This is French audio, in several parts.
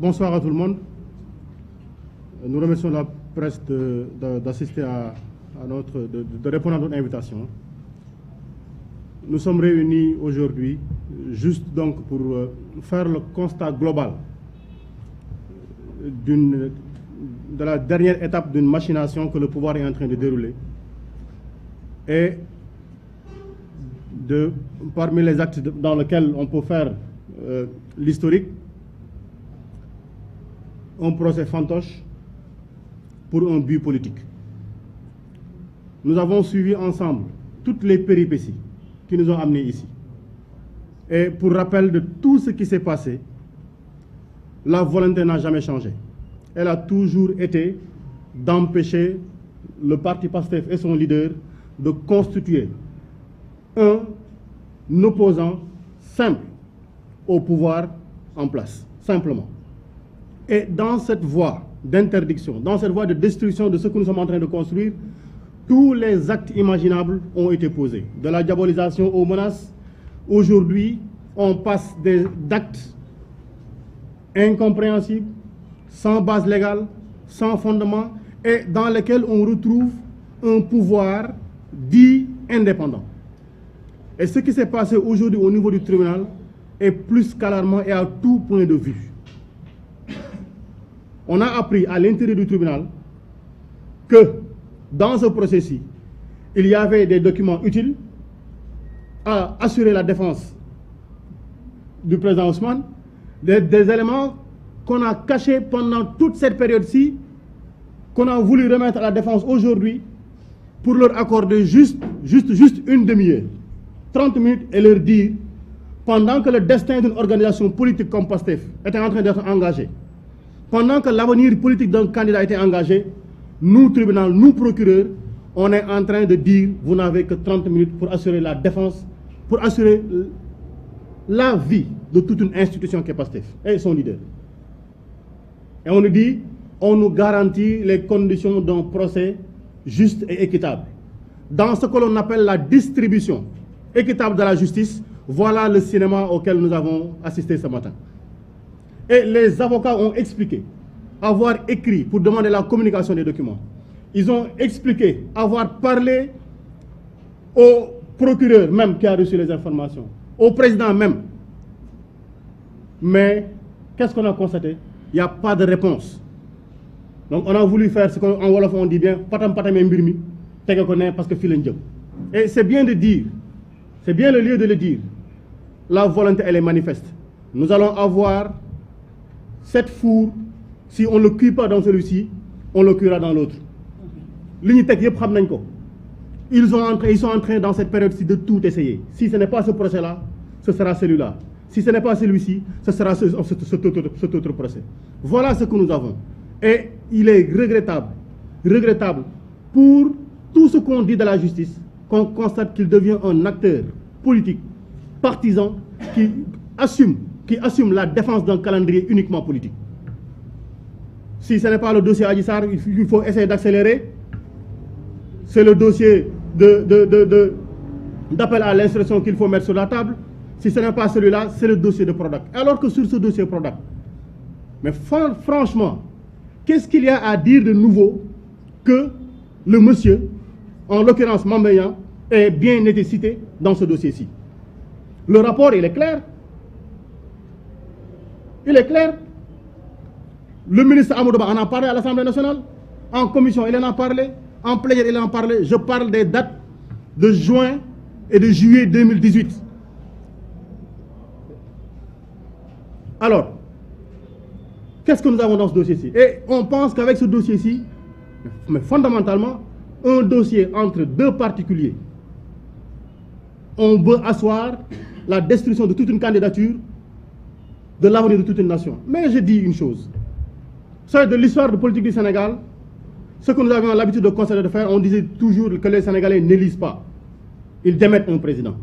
Bonsoir à tout le monde. Nous remercions la presse d'assister de répondre à notre invitation. Nous sommes réunis aujourd'hui juste donc pour faire le constat global de la dernière étape d'une machination que le pouvoir est en train de dérouler et parmi les actes dans lesquels on peut faire l'historique, un procès fantoche pour un but politique. Nous avons suivi ensemble toutes les péripéties qui nous ont amenés ici. Et pour rappel de tout ce qui s'est passé, la volonté n'a jamais changé. Elle a toujours été d'empêcher le parti PASTEF et son leader de constituer un opposant simple au pouvoir en place, simplement. Et dans cette voie d'interdiction, dans cette voie de destruction de ce que nous sommes en train de construire, tous les actes imaginables ont été posés. De la diabolisation aux menaces, aujourd'hui, on passe d'actes incompréhensibles, sans base légale, sans fondement, et dans lesquels on retrouve un pouvoir dit indépendant. Et ce qui s'est passé aujourd'hui au niveau du tribunal est plus qu'alarmant et à tout point de vue. On a appris à l'intérieur du tribunal que dans ce processus, il y avait des documents utiles à assurer la défense du président Ousmane, des éléments qu'on a cachés pendant toute cette période-ci, qu'on a voulu remettre à la défense aujourd'hui pour leur accorder juste une demi-heure, 30 minutes, et leur dire, pendant que le destin d'une organisation politique comme PASTEF était en train d'être engagé, pendant que l'avenir politique d'un candidat était engagé, nous, tribunal, nous, procureurs, on est en train de dire, vous n'avez que 30 minutes pour assurer la défense, pour assurer la vie de toute une institution qui est PASTEF et son leader. Et on nous dit, on nous garantit les conditions d'un procès juste et équitable. Dans ce que l'on appelle la distribution équitable de la justice, voilà le cinéma auquel nous avons assisté ce matin. Et les avocats ont expliqué avoir écrit pour demander la communication des documents. Ils ont expliqué avoir parlé au procureur même qui a reçu les informations, au président même. Mais qu'est-ce qu'on a constaté? Il n'y a pas de réponse. Donc on a voulu faire ce qu'en Wolof on dit bien, patam patam mbirmi, tege ko ne parce que filen djem. Et c'est bien de dire, c'est bien le lieu de le dire, la volonté elle est manifeste. Nous allons avoir cette fourre, si on ne le cuit pas dans celui-ci, on le cuira dans l'autre. Ils sont en train dans cette période-ci de tout essayer. Si ce n'est pas ce procès-là, ce sera celui-là. Si ce n'est pas celui-ci, ce sera cet autre procès. Voilà ce que nous avons. Et il est regrettable pour tout ce qu'on dit de la justice, qu'on constate qu'il devient un acteur politique, partisan, qui assume la défense d'un calendrier uniquement politique. Si ce n'est pas le dossier Adji Sarr, il faut essayer d'accélérer. C'est le dossier d'appel à l'instruction qu'il faut mettre sur la table. Si ce n'est pas celui-là, c'est le dossier de Prodac. Alors que sur ce dossier Prodac, mais franchement, qu'est-ce qu'il y a à dire de nouveau que le monsieur, en l'occurrence Mambeyan, est bien été cité dans ce dossier-ci? Le rapport, il est clair. Il est clair. Le ministre Amadou Ba en a parlé à l'Assemblée nationale. En commission, il en a parlé. En plénière, il en a parlé. Je parle des dates de juin et de juillet 2018. Alors, qu'est-ce que nous avons dans ce dossier-ci? Et on pense qu'avec ce dossier-ci, mais fondamentalement, un dossier entre deux particuliers, on veut asseoir la destruction de toute une candidature, de l'avenir de toute une nation. Mais je dis une chose. C'est de l'histoire de politique du Sénégal. Ce que nous avions l'habitude de constater de faire, on disait toujours que les Sénégalais n'élisent pas. Ils démettent un président.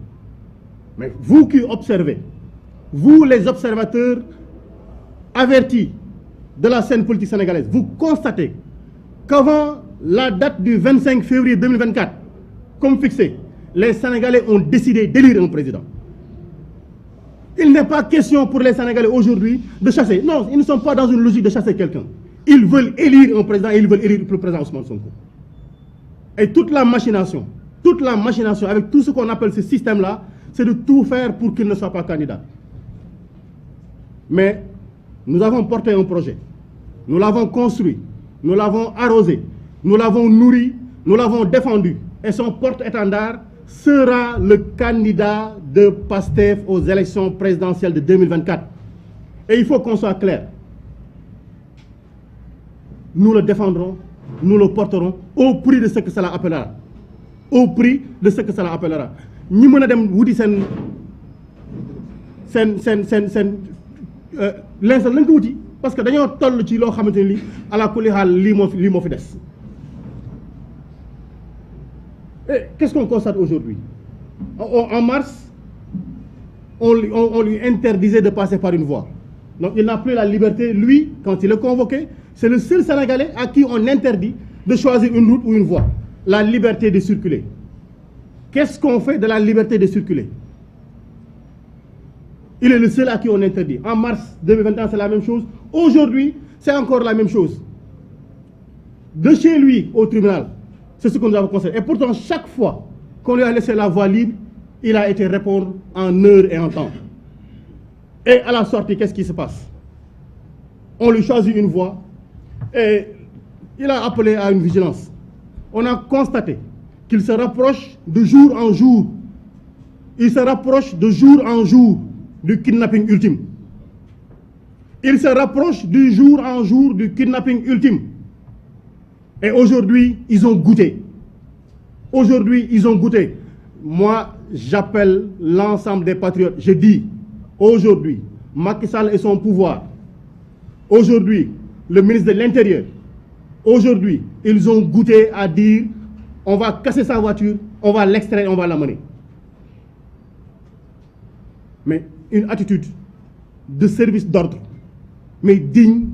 Mais vous qui observez, vous les observateurs avertis de la scène politique sénégalaise, vous constatez qu'avant la date du 25 février 2024, comme fixé, les Sénégalais ont décidé d'élire un président. Il n'est pas question pour les Sénégalais aujourd'hui de chasser. Non, ils ne sont pas dans une logique de chasser quelqu'un. Ils veulent élire un président et ils veulent élire le président Ousmane Sonko. Et toute la machination avec tout ce qu'on appelle ce système-là, c'est de tout faire pour qu'il ne soit pas candidat. Mais nous avons porté un projet. Nous l'avons construit. Nous l'avons arrosé. Nous l'avons nourri. Nous l'avons défendu. Et son porte-étendard sera le candidat de PASTEF aux élections présidentielles de 2024. Et il faut qu'on soit clair. Nous le défendrons, nous le porterons au prix de ce que cela appellera. Au prix de ce que cela appellera. Ñi mëna dem wuti sen l'instant lañ ko wuti parce que dañoo toll ci loo xamante ni ala kulli xaal lii moo fi des. Et qu'est-ce qu'on constate aujourd'hui? En mars, on lui interdisait de passer par une voie. Donc il n'a plus la liberté, lui, quand il est convoqué, c'est le seul Sénégalais à qui on interdit de choisir une route ou une voie. La liberté de circuler. Qu'est-ce qu'on fait de la liberté de circuler? Il est le seul à qui on interdit. En mars 2021, c'est la même chose. Aujourd'hui, c'est encore la même chose. De chez lui au tribunal, c'est ce que nous avons constaté. Et pourtant, chaque fois qu'on lui a laissé la voie libre, il a été répondre en heure et en temps. Et à la sortie, qu'est-ce qui se passe? On lui choisit une voie et il a appelé à une vigilance. On a constaté qu'il se rapproche de jour en jour. Il se rapproche de jour en jour du kidnapping ultime. Il se rapproche du jour en jour du kidnapping ultime. Et aujourd'hui, ils ont goûté. Aujourd'hui, ils ont goûté. Moi, j'appelle l'ensemble des patriotes. Je dis, aujourd'hui, Macky Sall et son pouvoir. Aujourd'hui, le ministre de l'Intérieur. Aujourd'hui, ils ont goûté à dire, on va casser sa voiture, on va l'extraire, on va l'amener. Mais une attitude de service d'ordre, mais digne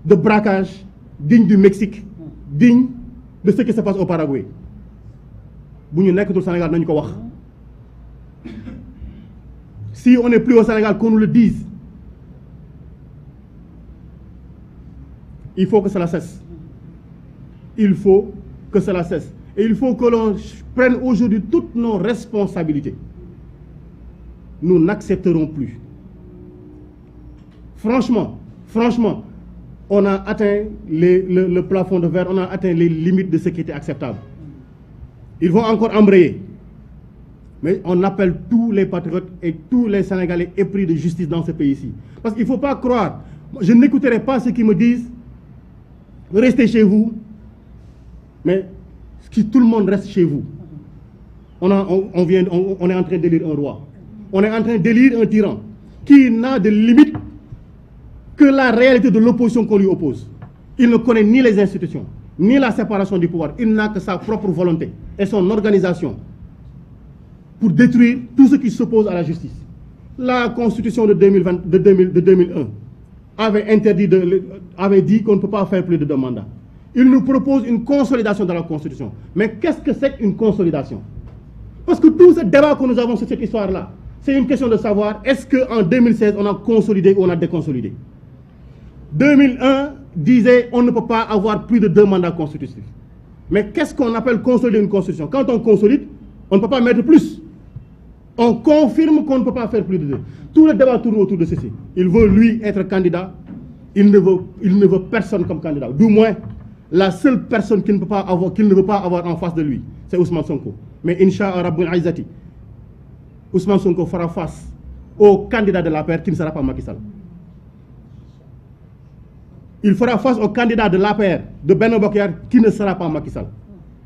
de braquage, digne du Mexique, digne de ce qui se passe au Paraguay. Si on n'est plus au Sénégal, qu'on nous le dise. Il faut que cela cesse. Il faut que cela cesse. Et il faut que l'on prenne aujourd'hui toutes nos responsabilités. Nous n'accepterons plus. Franchement, on a atteint le plafond de verre, on a atteint les limites de ce qui était acceptable. Ils vont encore embrayer. Mais on appelle tous les patriotes et tous les Sénégalais épris de justice dans ce pays-ci. Parce qu'il ne faut pas croire. Je n'écouterai pas ceux qui me disent restez chez vous. Mais tout le monde reste chez vous. On est en train d'élire un roi. On est en train d'élire un tyran qui n'a de limite que la réalité de l'opposition qu'on lui oppose. Il ne connaît ni les institutions, ni la séparation du pouvoir. Il n'a que sa propre volonté et son organisation pour détruire tout ce qui s'oppose à la justice. La constitution de 2001 avait dit qu'on ne peut pas faire plus de 2 mandats. Il nous propose une consolidation dans la constitution. Mais qu'est-ce que c'est qu'une consolidation? Parce que tout ce débat que nous avons sur cette histoire-là, c'est une question de savoir est-ce qu'en 2016 on a consolidé ou on a déconsolidé. 2001 disait on ne peut pas avoir plus de 2 mandats constitutifs. Mais qu'est-ce qu'on appelle consolider une constitution? Quand on consolide, on ne peut pas mettre plus. On confirme qu'on ne peut pas faire plus de 2. Tout le débat tourne autour de ceci. Il veut lui être candidat. Il ne veut personne comme candidat. Du moins, la seule personne qu'il ne veut pas avoir en face de lui, c'est Ousmane Sonko. Mais Inch'Allah Rabbul Aizati, Ousmane Sonko fera face au candidat de la paire qui ne sera pas Macky Sall. Il fera face au candidat de la paire de Benno Bokk Yakaar qui ne sera pas Macky Sall.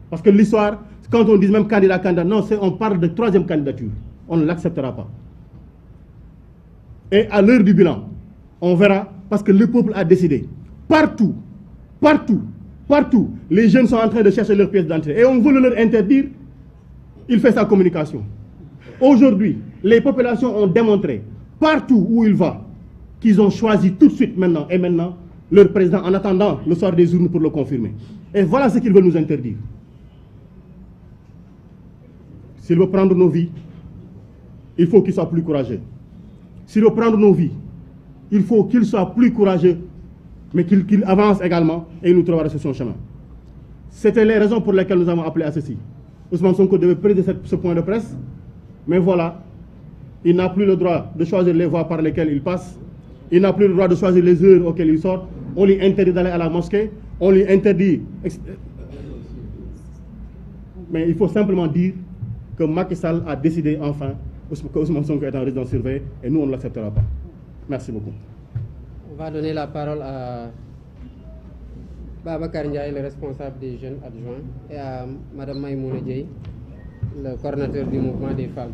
Parce que l'histoire, quand on dit même candidat, non, on parle de 3e candidature. On ne l'acceptera pas. Et à l'heure du bilan, on verra, parce que le peuple a décidé. Partout, les jeunes sont en train de chercher leur pièce d'identité. Et on veut leur interdire, il fait sa communication. Aujourd'hui, les populations ont démontré, partout où il va, qu'ils ont choisi tout de suite maintenant, et maintenant, leur président, en attendant le soir des urnes pour le confirmer. Et voilà ce qu'ils veulent nous interdire. S'il veut prendre nos vies, il faut qu'il soit plus courageux. sur le plan de nos vies, il faut qu'il soit plus courageux, mais qu'il avance également et il nous trouvera sur son chemin. C'était les raisons pour lesquelles nous avons appelé à ceci. Ousmane Sonko devait présider ce point de presse, mais voilà, il n'a plus le droit de choisir les voies par lesquelles il passe, il n'a plus le droit de choisir les heures auxquelles il sort, on lui interdit d'aller à la mosquée, on lui interdit... Mais il faut simplement dire que Macky Sall a décidé enfin que Ousmane Sonko est en résidence surveillée et nous on ne l'acceptera pas. Merci beaucoup. On va donner la parole à Babacar Ndiaye, le responsable des jeunes adjoints, et à Madame Maïmouna Dieye, le coordinateur du mouvement des femmes.